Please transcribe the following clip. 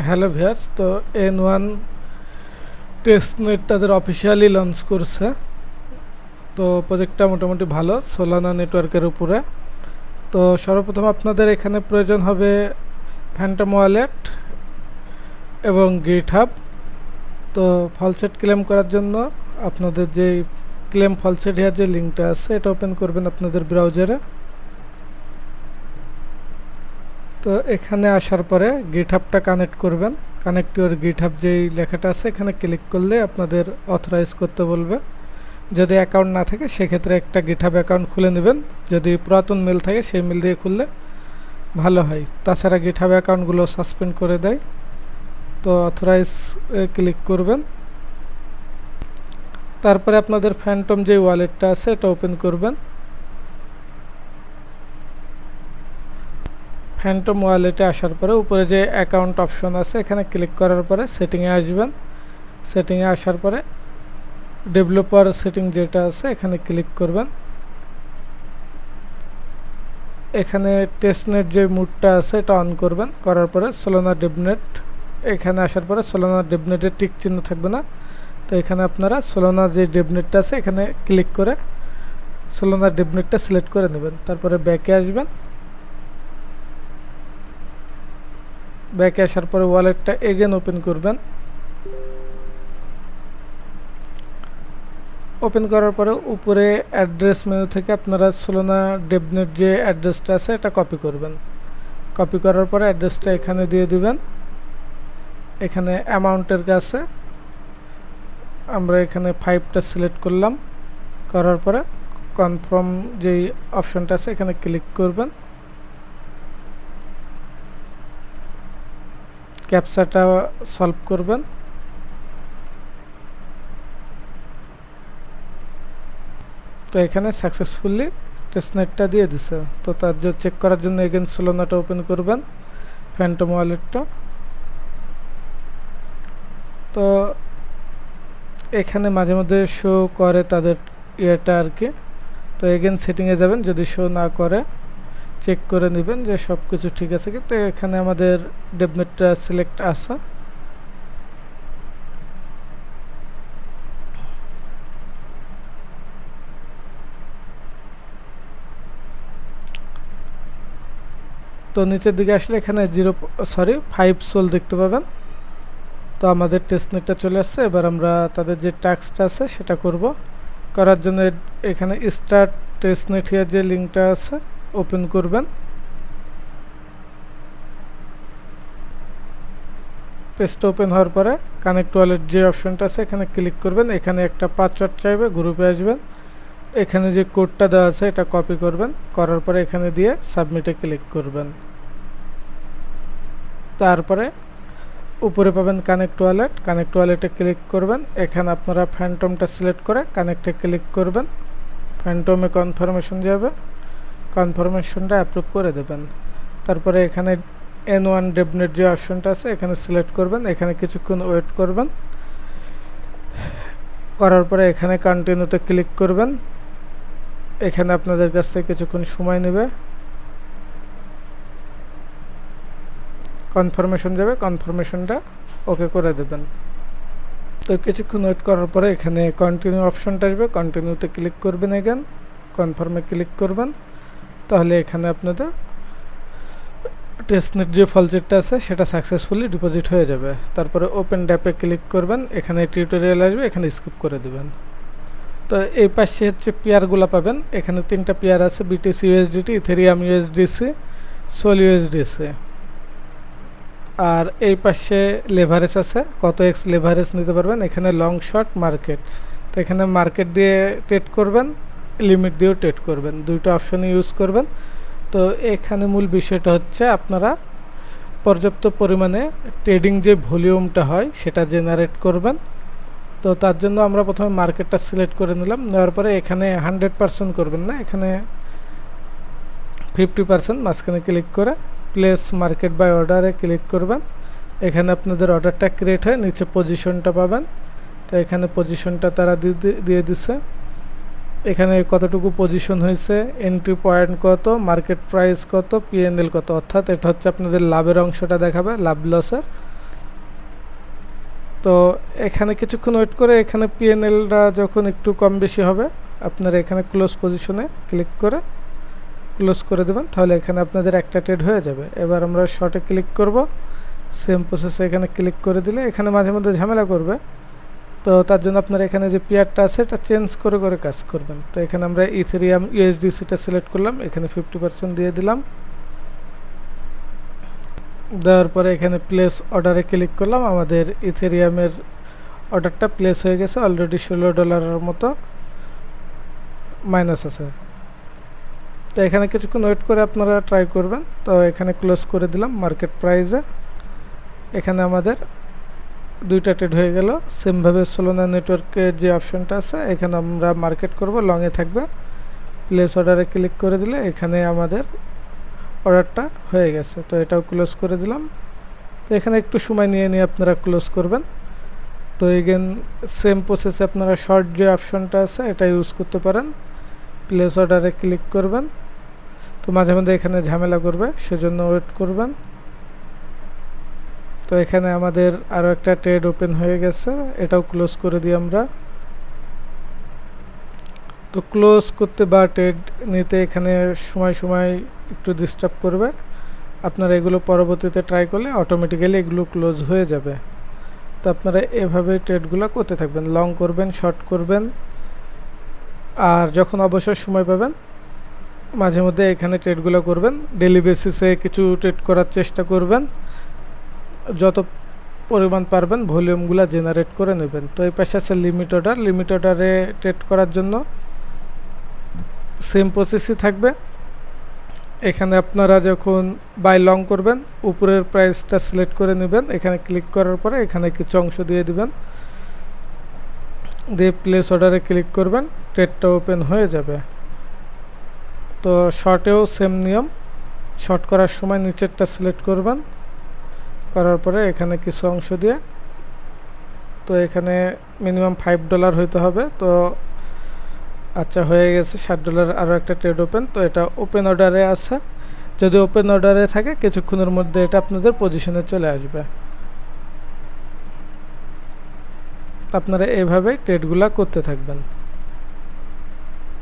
Hello viewers, তো N1 testnet তাদের officially launch করছে। তো প্রজেক্টটা মোটামুটি ভালো সোলানা নেটওয়ার্কের উপরে। তো সর্বপ্রথম আপনাদের এখানে প্রয়োজন হবে ফ্যান্টম ওয়ালেট এবং গিটহাব। তো ফলসেট ক্লেম করার জন্য আপনাদের যে ক্লেম ফলসেট হেয়ার যে লিঙ্কটা আছে এটা ওপেন করবেন আপনাদের ব্রাউজারে। তো এখানে আসার পরে গিটহাবটা কানেক্ট করবেন। কানেক্ট ইউর গিটহাব যেই লেখাটা আছে এখানে ক্লিক করলে আপনাদের অথরাইজ করতে বলবে। যদি অ্যাকাউন্ট না থাকে সেক্ষেত্রে একটা গিটহাব অ্যাকাউন্ট খুলে নেবেন। যদি পুরাতন মেল থাকে সেই মেল দিয়ে খুললে ভালো হয়, তাছাড়া গিটহাব অ্যাকাউন্টগুলো সাসপেন্ড করে দেয়। তো অথরাইজ ক্লিক করবেন। তারপরে আপনাদের ফ্যান্টম যে ওয়ালেটটা আছে এটা ওপেন করবেন। ফ্যান্টম ওয়ালেটে আসার পরে উপরে যে অ্যাকাউন্ট অপশন আছে এখানে ক্লিক করার পরে সেটিংয়ে আসবেন। সেটিংয়ে আসার পরে ডেভেলপার সেটিং যেটা আছে এখানে ক্লিক করবেন। এখানে টেস্টনেট যে মুডটা আছে এটা অন করবেন। করার পরে সোলানা ডেভনেট এখানে আসার পরে সোলানা ডেভনেটের টিক চিহ্ন থাকবে না, তো এখানে আপনারা সোলানা যে ডেভনেটটা আছে এখানে ক্লিক করে সোলানা ডেভনেটটা সিলেক্ট করে নেবেন। তারপরে ব্যাকে আসবেন। ব্যাকে আসার পরে ওয়ালেটটা এগেন ওপেন করবেন। ওপেন করার পরে উপরে অ্যাড্রেস মেনু থেকে আপনারা সোলানা ডেভনেট যে অ্যাড্রেসটা আছে এটা কপি করবেন। কপি করার পরে অ্যাড্রেসটা এখানে দিয়ে দিবেন। এখানে অ্যামাউন্টের কাছে আমরা এখানে 5টা সিলেক্ট করলাম। করার পরে কনফার্ম যেই অপশনটা আছে এখানে ক্লিক করবেন। ক্যাপচাটা সলভ করবেন। তো এখানে সাকসেসফুলি টেস্টনেটটা দিয়ে দিছে। তো তার জন্য চেক করার জন্য এগেন সোলানাটা ওপেন করবেন, ফ্যান্টম ওয়ালেটটা। তো এখানে মাঝে মধ্যে শো করে তাদের ইয়েটা আর কি। তো এগেন সেটিংয়ে যাবেন, যদি শো না করে চেক করে নেবেন যে সব কিছু ঠিক আছে কি। তো এখানে আমাদের ডেভনেটটা সিলেক্ট আছে। তো নিচের দিকে আসলে এখানে 5 সোল দেখতে পাবেন। তো আমাদের টেস্টনেটটা চলে আসছে। এবার আমরা তাদের যে টাস্কটা আছে সেটা করব। করার জন্য এখানে স্টার্ট টেস্টনেট হিয়ার যে লিঙ্কটা আছে ওপেন করবেন। পেজটা ওপেন হওয়ার পরে কানেক্ট ওয়ালেট যে অপশনটা আছে এখানে ক্লিক করবেন। এখানে একটা পাসওয়ার্ড চাইবে, গ্রুপে আসবেন। এখানে যে কোডটা দেওয়া আছে এটা কপি করবেন। করার পরে এখানে দিয়ে সাবমিটে ক্লিক করবেন। তারপরে উপরে পাবেন কানেক্ট ওয়ালেট। কানেক্ট ওয়ালেটে ক্লিক করবেন। এখানে আপনারা ফ্যান্টমটা সিলেক্ট করে কানেক্টে ক্লিক করবেন। ফ্যান্টমে কনফার্মেশন যাবে, কনফার্মেশনটা অ্যাপ্রুভ করে দেবেন। তারপরে এখানে N1 ডেভনেট যে অপশনটা আছে এখানে সিলেক্ট করবেন। এখানে কিছুক্ষণ ওয়েট করবেন। করার পরে এখানে কন্টিনিউতে ক্লিক করবেন। এখানে আপনাদের কাছ থেকে কিছুক্ষণ সময় নেবে, কনফার্মেশন যাবে, কনফার্মেশনটা ওকে করে দেবেন। তো কিছুক্ষণ ওয়েট করার পরে এখানে কন্টিনিউ অপশনটা আসবে, কন্টিনিউতে ক্লিক করবেন। এগেন কনফার্মে ক্লিক করবেন। তাহলে এখানে আপনাদের টেস্টনেট যে ফলসেটটা আছে সেটা সাকসেসফুলি ডিপোজিট হয়ে যাবে। তারপরে ওপেন ড্যাপে ক্লিক করবেন। এখানে টিউটোরিয়াল আসবে, এখানে স্কিপ করে দিবেন। তো এই পাশে হচ্ছে পেয়ারগুলো পাবেন। এখানে 3টা পেয়ার আছে, BTC USDT, Ethereum USDC, Sol USDC। আর এই পাশে লেভারেজ আছে, কত এক্স লেভারেজ নিতে পারবেন। এখানে লং শর্ট মার্কেট, তো এখানে মার্কেট দিয়ে ট্রেড করবেন, লিমিট দিয়েও ট্রেড করবেন, দুইটা অপশনই ইউজ করবেন। তো এখানে মূল বিষয়টা হচ্ছে আপনারা পর্যাপ্ত পরিমাণে ট্রেডিং যে ভলিউমটা হয় সেটা জেনারেট করবেন। তো তার জন্য আমরা প্রথমে মার্কেটটা সিলেক্ট করে নিলাম। নেওয়ার পরে এখানে 100% করবেন না, এখানে 50% মাঝখানে ক্লিক করে প্লেস মার্কেট বাই অর্ডারে ক্লিক করবেন। এখানে আপনাদের অর্ডারটা ক্রিয়েট হয়, নিচে পজিশনটা পাবেন। তো এখানে পজিশনটা তারা দিয়ে দিছে। এখানে কতটুকু পজিশন হয়েছে, এন্ট্রি পয়েন্ট কত, মার্কেট প্রাইস কত, PNL কত, অর্থাৎ এটা হচ্ছে আপনাদের লাভের অংশটা দেখাবে, লাভ লসের। তো এখানে কিছুক্ষণ ওয়েট করে এখানে পিএনএলটা যখন একটু কম বেশি হবে আপনারা এখানে ক্লোজ পজিশনে ক্লিক করে ক্লোজ করে দেবেন, তাহলে এখানে আপনাদের একটা ট্রেড হয়ে যাবে। এবার আমরা শর্টে ক্লিক করব, সেম প্রসেসে এখানে ক্লিক করে দিলে এখানে মাঝে মধ্যে ঝামেলা করবে, তো তার জন্য আপনারা এখানে যে পেয়ারটা আছে এটা চেঞ্জ করে করে কাজ করবেন। তো এখানে আমরা ইথেরিয়াম ইউএসডিসিটা সিলেক্ট করলাম, এখানে 50% দিয়ে দিলাম। দেওয়ার পরে এখানে প্লেস অর্ডারে ক্লিক করলাম, আমাদের ইথেরিয়ামের অর্ডারটা প্লেস হয়ে গেছে, অলরেডি $16 মতো মাইনাস আছে। তো এখানে কিছুক্ষণ ওয়েট করে আপনারা ট্রাই করবেন। তো এখানে ক্লোজ করে দিলাম মার্কেট প্রাইসে। এখানে আমাদের দুইটা ট্রেড হয়ে গেল। সেমভাবে সোলোনা নেটওয়ার্কের যে অপশনটা আছে এখানে আমরা মার্কেট করব, লংয়ে থাকবে। প্লেস অর্ডারে ক্লিক করে দিলে এখানে আমাদের অর্ডারটা হয়ে গেছে। তো এটাও ক্লোজ করে দিলাম। তো এখানে একটু সময় নিয়ে আপনারা ক্লোজ করবেন। তো এগেন সেম প্রসেসে আপনারা শর্ট যে অপশনটা আছে এটা ইউজ করতে পারেন। প্লেস অর্ডারে ক্লিক করবেন, তো মাঝে মধ্যে এখানে ঝামেলা করবে, সেজন্য ওয়েট করবেন। তো এখানে আমাদের আরও একটা ট্রেড ওপেন হয়ে গেছে, এটাও ক্লোজ করে দিই আমরা। তো ক্লোজ করতে বা ট্রেড নিতে এখানে সময় সময় একটু ডিস্টার্ব করবে, আপনারা এগুলো পরবর্তীতে ট্রাই করলে অটোমেটিক্যালি এগুলো ক্লোজ হয়ে যাবে। তো আপনারা এভাবে ট্রেডগুলো করতে থাকবেন, লং করবেন, শর্ট করবেন, আর যখন অবসর সময় পাবেন মাঝে মধ্যে এখানে ট্রেডগুলো করবেন। ডেইলি বেসিসে কিছু ট্রেড করার চেষ্টা করবেন, যত পরিমাণ পারবেন ভলিউমগুলো জেনারেট করে নেবেন। তো এই পাশে আছে লিমিট অর্ডার, লিমিট অর্ডারে ট্রেড করার জন্য সেম প্রসেসই থাকবে। এখানে আপনারা যখন বাই লং করবেন উপরের প্রাইসটা সিলেক্ট করে নেবেন, এখানে ক্লিক করার পরে এখানে কিছু অংশ দিয়ে দিবেন, দিয়ে প্লেস অর্ডারে ক্লিক করবেন, ট্রেডটা ওপেন হয়ে যাবে। তো শর্টেও সেম নিয়ম, শর্ট করার সময় নিচেরটা সিলেক্ট করবেন, করার পরে এখানে কিছু অংশ দিয়ে, তো এখানে মিনিমাম $5 হইতে হবে। তো আচ্ছা হয়ে গেছে, $60 আরও একটা ট্রেড ওপেন। তো এটা ওপেন অর্ডারে আছে, যদি ওপেন অর্ডারে থাকে কিছুক্ষণের মধ্যে এটা আপনাদের পজিশনে চলে আসবে। আপনারা এইভাবেই ট্রেডগুলা করতে থাকবেন।